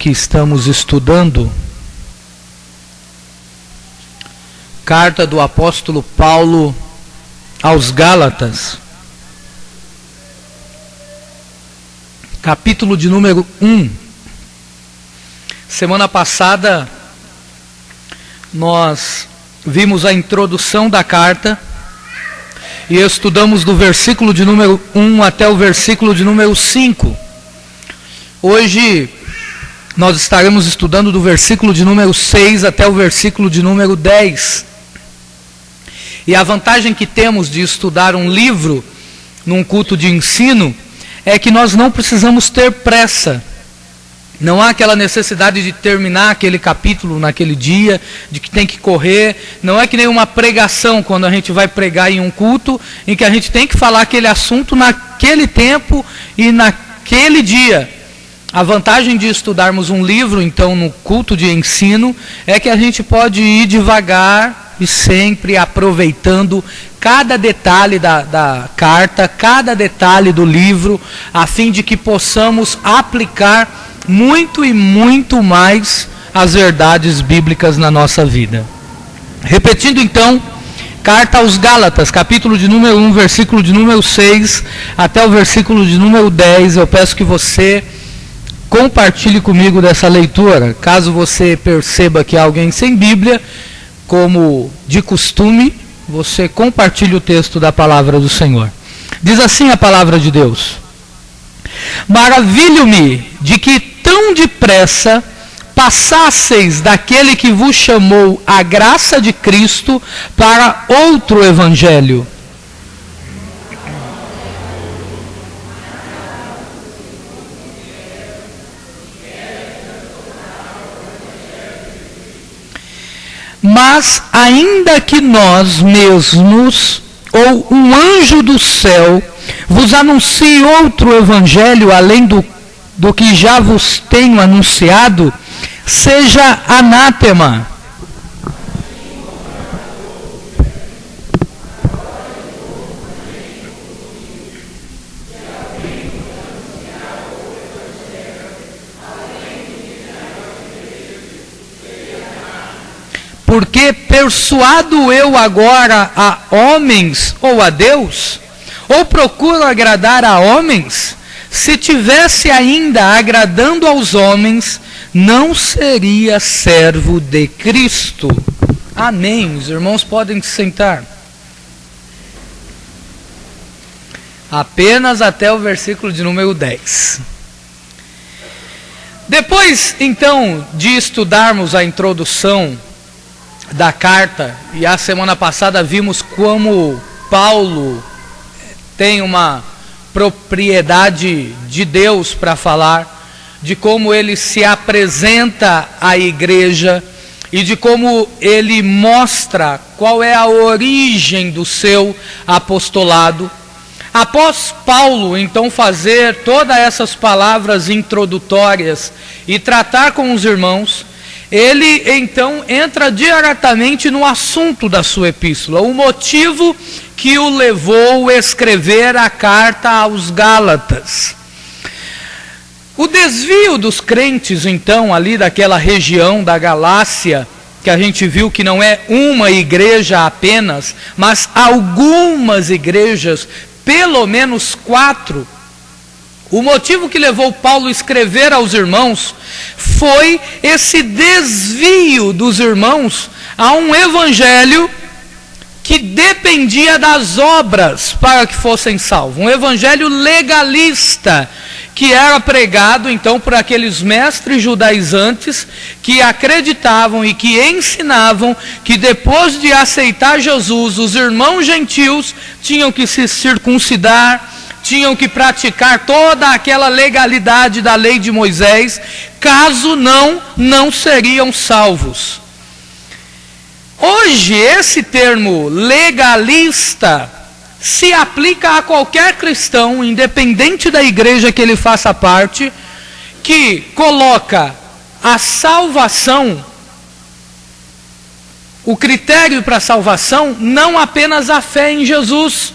que estamos estudando, carta do apóstolo Paulo aos Gálatas, capítulo de número 1. Semana passada nós vimos a introdução da carta e estudamos do versículo de número 1 até o versículo de número 5. Hoje nós estaremos estudando do versículo de número 6 até o versículo de número 10. E a vantagem que temos de estudar um livro num culto de ensino é que nós não precisamos ter pressa. Não há aquela necessidade de terminar aquele capítulo naquele dia, de que tem que correr. Não é que nem uma pregação, quando a gente vai pregar em um culto, em que a gente tem que falar aquele assunto naquele tempo e naquele dia. A vantagem de estudarmos um livro, então, no culto de ensino, é que a gente pode ir devagar e sempre aproveitando cada detalhe da carta, cada detalhe do livro, a fim de que possamos aplicar muito e muito mais as verdades bíblicas na nossa vida. Repetindo então, carta aos Gálatas, capítulo de número 1, versículo de número 6 até o versículo de número 10. Eu peço que você compartilhe comigo dessa leitura. Caso você perceba que há alguém sem Bíblia, como de costume, você compartilhe o texto da palavra do Senhor. Diz assim a palavra de Deus: maravilho-me de que tão depressa passasseis daquele que vos chamou a graça de Cristo para outro evangelho. Mas ainda que nós mesmos, ou um anjo do céu, vos anuncie outro evangelho além do que já vos tenho anunciado, seja anátema. Porque persuado eu agora a homens ou a Deus? Ou procuro agradar a homens? Se tivesse ainda agradando aos homens, não seria servo de Cristo. Amém. Os irmãos podem se sentar. Apenas até o versículo de número 10. Depois, então, de estudarmos a introdução da carta, e a semana passada vimos como Paulo tem uma propriedade de Deus para falar, de como ele se apresenta à igreja e de como ele mostra qual é a origem do seu apostolado. Após Paulo então fazer todas essas palavras introdutórias e tratar com os irmãos, ele então entra diretamente no assunto da sua epístola, o motivo que o levou a escrever a carta aos Gálatas. O desvio dos crentes então ali daquela região da Galácia, que a gente viu que não é uma igreja apenas, mas algumas igrejas, pelo menos 4, o motivo que levou Paulo a escrever aos irmãos foi esse desvio dos irmãos a um evangelho que dependia das obras para que fossem salvos. Um evangelho legalista, que era pregado então por aqueles mestres judaizantes que acreditavam e que ensinavam que depois de aceitar Jesus, os irmãos gentios tinham que se circuncidar, tinham que praticar toda aquela legalidade da lei de Moisés, caso não seriam salvos. Hoje, esse termo legalista se aplica a qualquer cristão, independente da igreja que ele faça parte, que coloca a salvação, o critério para a salvação, não apenas a fé em Jesus,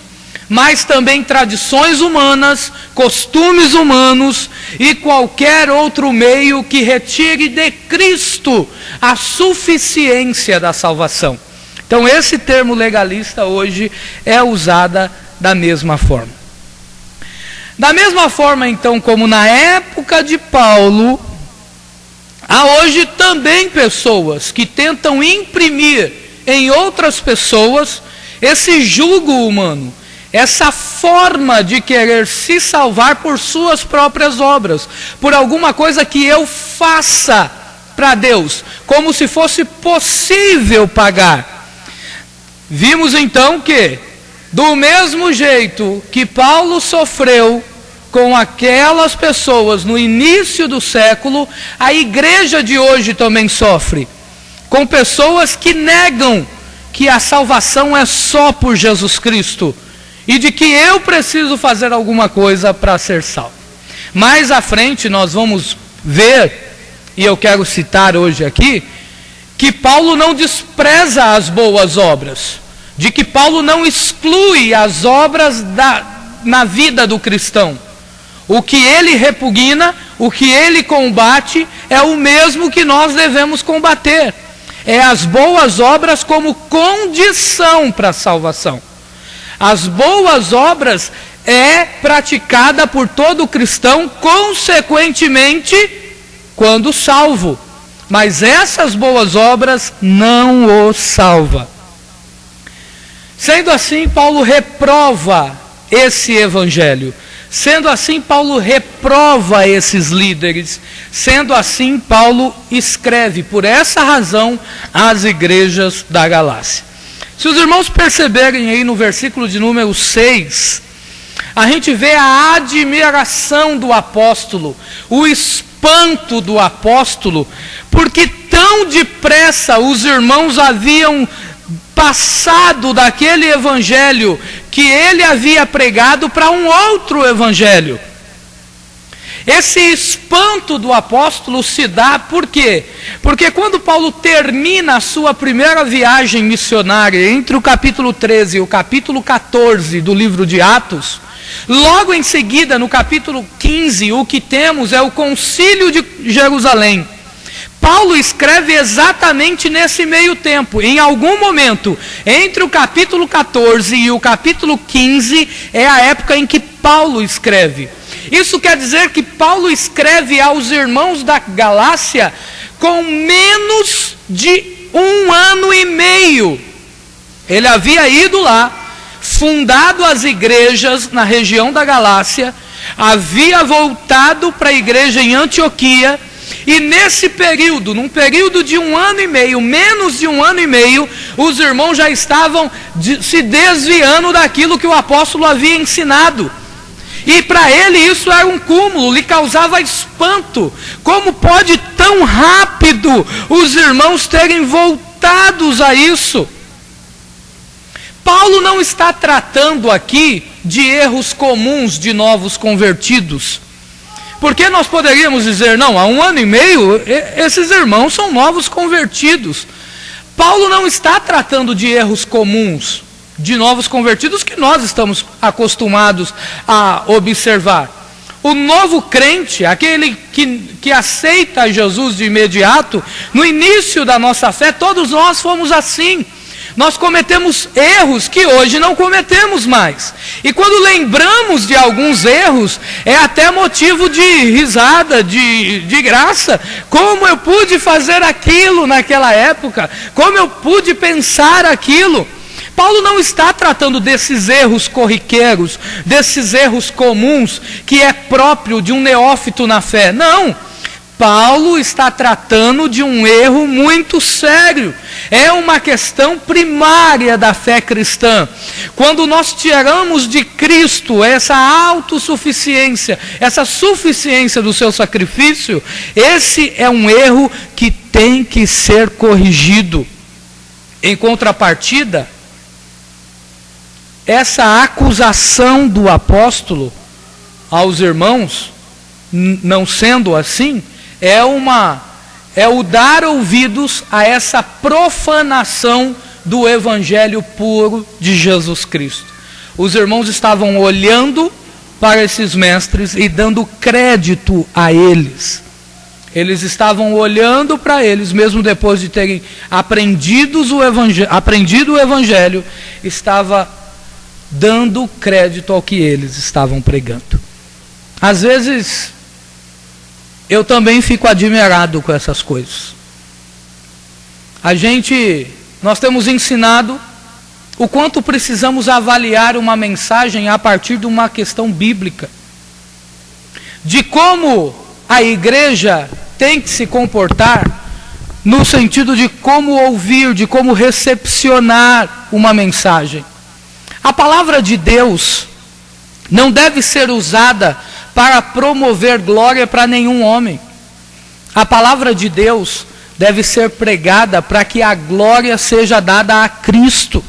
mas também tradições humanas, costumes humanos e qualquer outro meio que retire de Cristo a suficiência da salvação. Então esse termo legalista hoje é usado da mesma forma. Da mesma forma então como na época de Paulo, há hoje também pessoas que tentam imprimir em outras pessoas esse jugo humano, essa forma de querer se salvar por suas próprias obras, por alguma coisa que eu faça para Deus, como se fosse possível pagar. Vimos então que, do mesmo jeito que Paulo sofreu com aquelas pessoas no início do século, a igreja de hoje também sofre, com pessoas que negam que a salvação é só por Jesus Cristo, e de que eu preciso fazer alguma coisa para ser salvo. Mais à frente nós vamos ver, e eu quero citar hoje aqui, que Paulo não despreza as boas obras, de que Paulo não exclui as obras na vida do cristão. O que ele repugna, o que ele combate, é o mesmo que nós devemos combater. É as boas obras como condição para a salvação. As boas obras é praticada por todo cristão, consequentemente, quando salvo. Mas essas boas obras não o salvam. Sendo assim, Paulo reprova esse evangelho. Sendo assim, Paulo reprova esses líderes. Sendo assim, Paulo escreve, por essa razão, às igrejas da Galácia. Se os irmãos perceberem aí no versículo de número 6, a gente vê a admiração do apóstolo, o espanto do apóstolo, porque tão depressa os irmãos haviam passado daquele evangelho que ele havia pregado para um outro evangelho. Esse espanto do apóstolo se dá por quê? Porque quando Paulo termina a sua primeira viagem missionária, entre o capítulo 13 e o capítulo 14 do livro de Atos, logo em seguida, no capítulo 15, o que temos é o concílio de Jerusalém. Paulo escreve exatamente nesse meio tempo, em algum momento, entre o capítulo 14 e o capítulo 15, é a época em que Paulo escreve. Isso quer dizer que Paulo escreve aos irmãos da Galácia com menos de 1 ano e meio. Ele havia ido lá, fundado as igrejas na região da Galácia, havia voltado para a igreja em Antioquia, e nesse período, num período de 1 ano e meio, menos de 1 ano e meio, os irmãos já estavam se desviando daquilo que o apóstolo havia ensinado. E para ele isso era um cúmulo, lhe causava espanto. Como pode tão rápido os irmãos terem voltados a isso? Paulo não está tratando aqui de erros comuns de novos convertidos. Porque nós poderíamos dizer, não, há 1 ano e meio, esses irmãos são novos convertidos. Paulo não está tratando de erros comuns de novos convertidos que nós estamos acostumados a observar. O novo crente, aquele que aceita Jesus de imediato, no início da nossa fé, todos nós fomos assim. Nós cometemos erros que hoje não cometemos mais. E quando lembramos de alguns erros, é até motivo de risada, de graça. Como eu pude fazer aquilo naquela época? Como eu pude pensar aquilo? Paulo não está tratando desses erros corriqueiros, desses erros comuns, que é próprio de um neófito na fé. Não. Paulo está tratando de um erro muito sério. É uma questão primária da fé cristã. Quando nós tiramos de Cristo essa autossuficiência, essa suficiência do seu sacrifício, esse é um erro que tem que ser corrigido. Em contrapartida, essa acusação do apóstolo aos irmãos, não sendo assim, é o dar ouvidos a essa profanação do evangelho puro de Jesus Cristo. Os irmãos estavam olhando para esses mestres e dando crédito a eles. Eles estavam olhando para eles, mesmo depois de terem aprendido o Evangelho, estava dando crédito ao que eles estavam pregando. Às vezes, eu também fico admirado com essas coisas. Nós temos ensinado o quanto precisamos avaliar uma mensagem a partir de uma questão bíblica, de como a igreja tem que se comportar no sentido de como ouvir, de como recepcionar uma mensagem. A palavra de Deus não deve ser usada para promover glória para nenhum homem. A palavra de Deus deve ser pregada para que a glória seja dada a Cristo.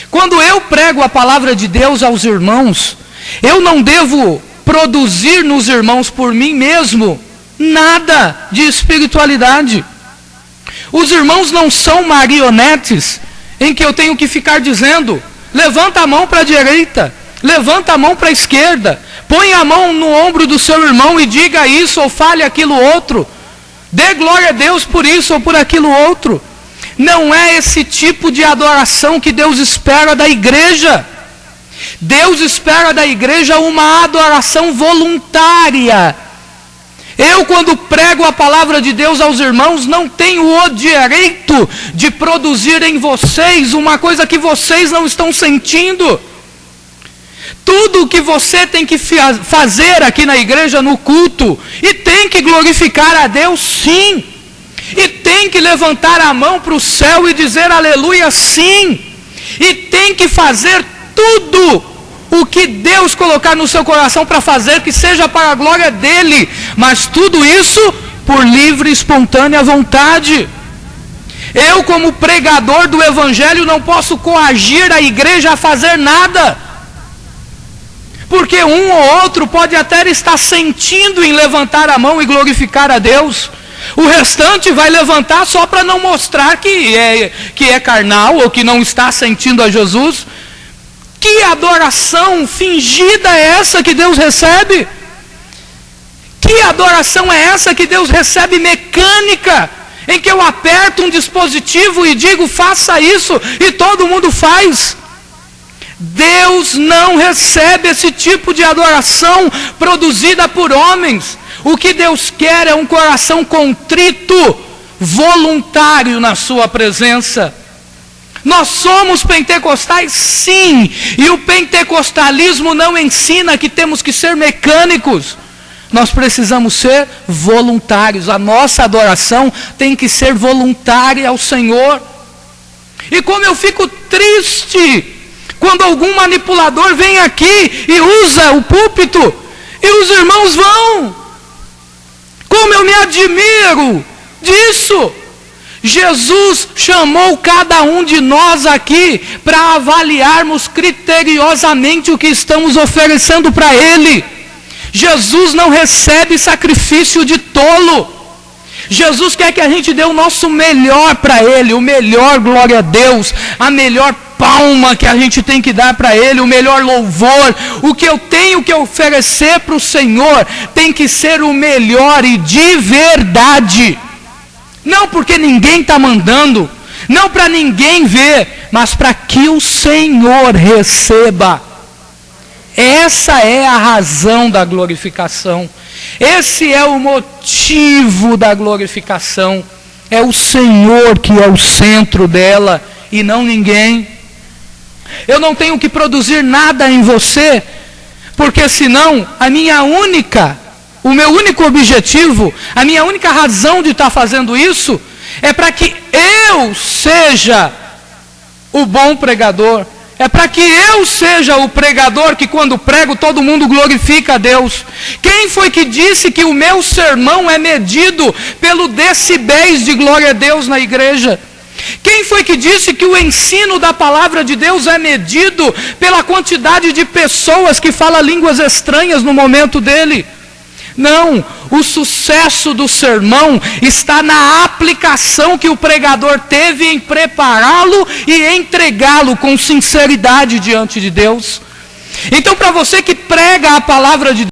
Quando eu prego a palavra de Deus aos irmãos, eu não devo produzir nos irmãos por mim mesmo nada de espiritualidade. Os irmãos não são marionetes em que eu tenho que ficar dizendo: levanta a mão para a direita, levanta a mão para a esquerda, põe a mão no ombro do seu irmão e diga isso ou fale aquilo outro, dê glória a Deus por isso ou por aquilo outro. Não é esse tipo de adoração que Deus espera da igreja. Deus espera da igreja uma adoração voluntária. Eu, quando prego a palavra de Deus aos irmãos, não tenho o direito de produzir em vocês uma coisa que vocês não estão sentindo. Tudo o que você tem que fazer aqui na igreja, no culto, e tem que glorificar a Deus, sim. E tem que levantar a mão para o céu e dizer aleluia, sim. E tem que fazer tudo o que Deus colocar no seu coração para fazer, que seja para a glória dele. Mas tudo isso por livre e espontânea vontade. Eu, como pregador do Evangelho, não posso coagir a igreja a fazer nada. Porque um ou outro pode até estar sentindo em levantar a mão e glorificar a Deus. O restante vai levantar só para não mostrar que é carnal ou que não está sentindo a Jesus. Que adoração fingida é essa que Deus recebe? Que adoração é essa que Deus recebe mecânica? Em que eu aperto um dispositivo e digo faça isso e todo mundo faz? Deus não recebe esse tipo de adoração produzida por homens. O que Deus quer é um coração contrito, voluntário na sua presença. Nós somos pentecostais, sim, e o pentecostalismo não ensina que temos que ser mecânicos. Nós precisamos ser voluntários. A nossa adoração tem que ser voluntária ao Senhor. E como eu fico triste quando algum manipulador vem aqui e usa o púlpito e os irmãos vão. Como eu me admiro disso. Jesus chamou cada um de nós aqui para avaliarmos criteriosamente o que estamos oferecendo para Ele. Jesus não recebe sacrifício de tolo. Jesus quer que a gente dê o nosso melhor para Ele, o melhor glória a Deus, a melhor palma que a gente tem que dar para Ele, o melhor louvor. O que eu tenho que oferecer para o Senhor tem que ser o melhor e de verdade. Não porque ninguém está mandando, não para ninguém ver, mas para que o Senhor receba. Essa é a razão da glorificação. Esse é o motivo da glorificação. É o Senhor que é o centro dela e não ninguém. Eu não tenho que produzir nada em você, porque senão o meu único objetivo, a minha única razão de estar fazendo isso é para que eu seja o bom pregador. É para que eu seja o pregador que quando prego todo mundo glorifica a Deus. Quem foi que disse que o meu sermão é medido pelo decibéis de glória a Deus na igreja? Quem foi que disse que o ensino da palavra de Deus é medido pela quantidade de pessoas que falam línguas estranhas no momento dele? Não, o sucesso do sermão está na aplicação que o pregador teve em prepará-lo e entregá-lo com sinceridade diante de Deus. Então, para você que prega a palavra de